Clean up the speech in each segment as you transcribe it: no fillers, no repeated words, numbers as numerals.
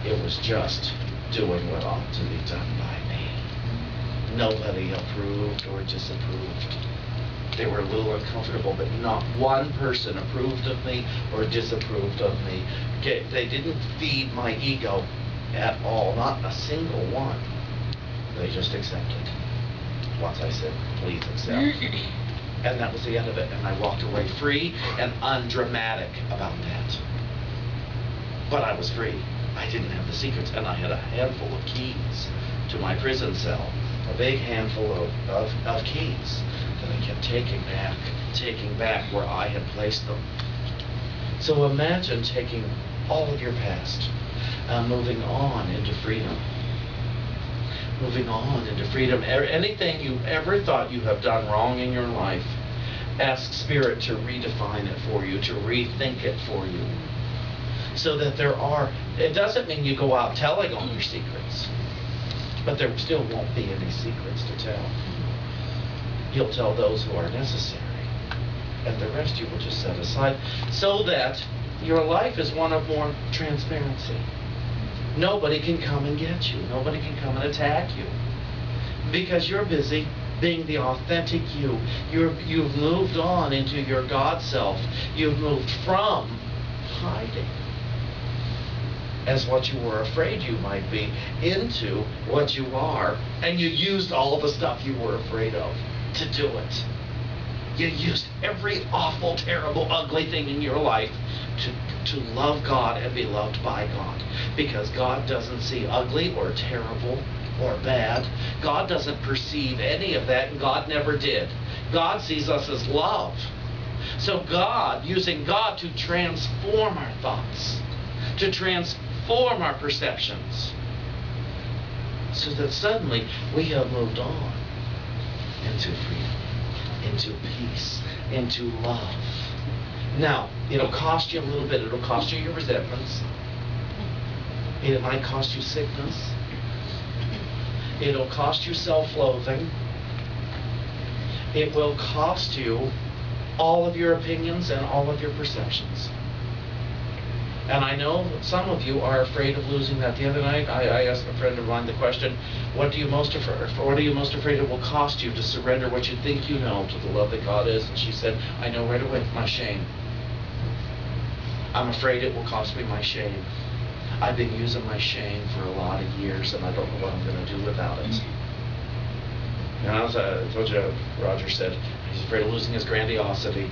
It was just doing what ought to be done by me. Nobody approved or disapproved. They were a little uncomfortable, but not one person approved of me or disapproved of me. They didn't feed my ego at all, not a single one. They just accepted. Once I said, please accept. And that was the end of it. And I walked away free and undramatic about that. But I was free. I didn't have the secrets, and I had a handful of keys to my prison cell, a big handful of keys that I kept taking back where I had placed them. So imagine taking all of your past, moving on into freedom. Moving on into freedom. Anything you ever thought you have done wrong in your life, ask Spirit to redefine it for you, to rethink it for you. So that it doesn't mean you go out telling all your secrets, but there still won't be any secrets to tell. You'll tell those who are necessary, and the rest you will just set aside, so that your life is one of more transparency. Nobody can come and get you. Nobody can come and attack you, because you're busy being the authentic you. You've moved on into your God self. You've moved from hiding as what you were afraid you might be into what you are, and you used all the stuff you were afraid of to do it. You used every awful, terrible, ugly thing in your life to love God and be loved by God, because God doesn't see ugly or terrible or bad. God doesn't perceive any of that, and God never did. God sees us as love. So God, using God to transform our thoughts, to transform our perceptions, so that suddenly we have moved on into freedom, into peace, into love. Now, it'll cost you a little bit. It'll cost you your resentments. It might cost you sickness. It'll cost you self-loathing. It will cost you all of your opinions and all of your perceptions. And I know some of you are afraid of losing that. The other night, I asked a friend of mine the question, what are you most afraid it will cost you to surrender what you think you know to the love that God is? And she said, I know right away, my shame. I'm afraid it will cost me my shame. I've been using my shame for a lot of years, and I don't know what I'm going to do without it. And as I told you, Roger said he's afraid of losing his grandiosity,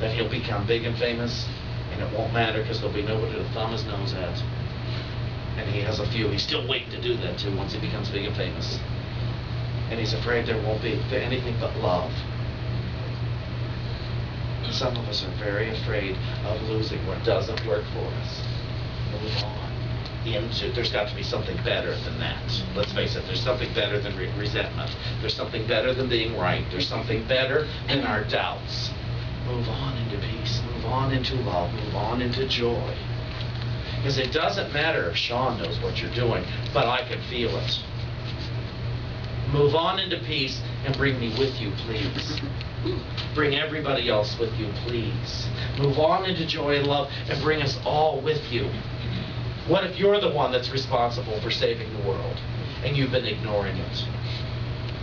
that he'll become big and famous, and it won't matter because there'll be nobody to thumb his nose at. And he has a few. He's still waiting to do that too once he becomes big and famous. And he's afraid there won't be anything but love. Some of us are very afraid of losing what doesn't work for us. Move on into, there's got to be something better than that. Let's face it, there's something better than resentment. There's something better than being right. There's something better than our doubts. Move on into peace. Move on into love. Move on into joy. Because it doesn't matter if Shawn knows what you're doing, but I can feel it. Move on into peace and bring me with you, please. Bring everybody else with you, please. Move on into joy and love and bring us all with you. What if you're the one that's responsible for saving the world and you've been ignoring it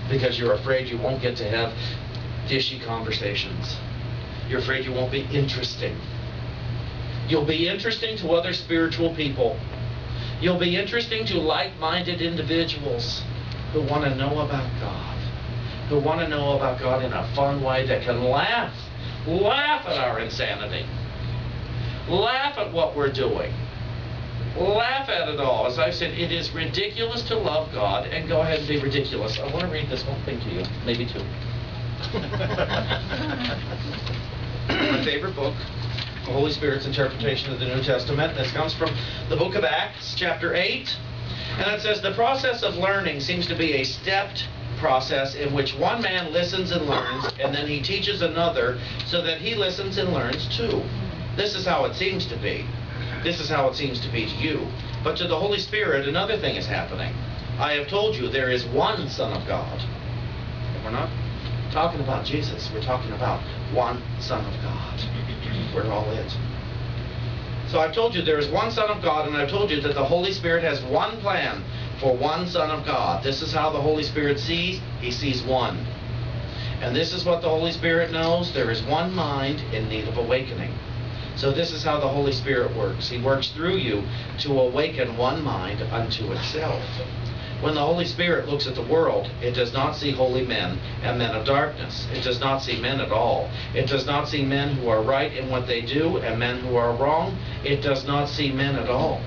because you're afraid you won't get to have dishy conversations? You're afraid you won't be interesting. You'll be interesting to other spiritual people. You'll be interesting to like-minded individuals who want to know about God, who want to know about God in a fun way that can laugh at our insanity, laugh at what we're doing, laugh at it all. As I've said, it is ridiculous to love God, and go ahead and be ridiculous. I want to read this one thing to you, maybe two. My favorite book, the Holy Spirit's interpretation of the New Testament. This comes from the book of Acts, chapter 8. And it says, the process of learning seems to be a stepped process in which one man listens and learns, and then he teaches another so that he listens and learns too. This is how it seems to be. This is how it seems to be to you. But to the Holy Spirit, another thing is happening. I have told you there is one Son of God. And we're not talking about Jesus. We're talking about one Son of God. We're all it. So I've told you there is one Son of God, and I've told you that the Holy Spirit has one plan for one Son of God. This is how the Holy Spirit sees. He sees one. And this is what the Holy Spirit knows. There is one mind in need of awakening. So this is how the Holy Spirit works. He works through you to awaken one mind unto itself. When the Holy Spirit looks at the world, it does not see holy men and men of darkness. It does not see men at all. It does not see men who are right in what they do and men who are wrong. It does not see men at all.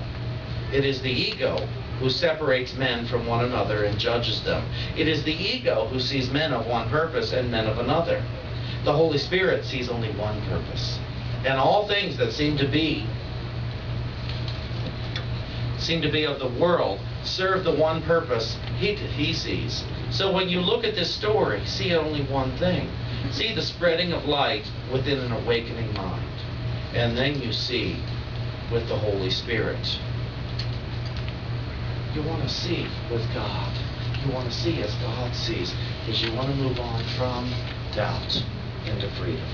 It is the ego who separates men from one another and judges them. It is the ego who sees men of one purpose and men of another. The Holy Spirit sees only one purpose. And all things that seem to be of the world serve the one purpose he sees. So when you look at this story, see only one thing. See the spreading of light within an awakening mind. And then you see with the Holy Spirit. You want to see with God. You want to see as God sees. Because you want to move on from doubt into freedom.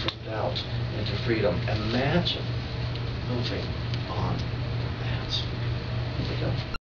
From doubt into freedom. Imagine moving on from that. Here we go.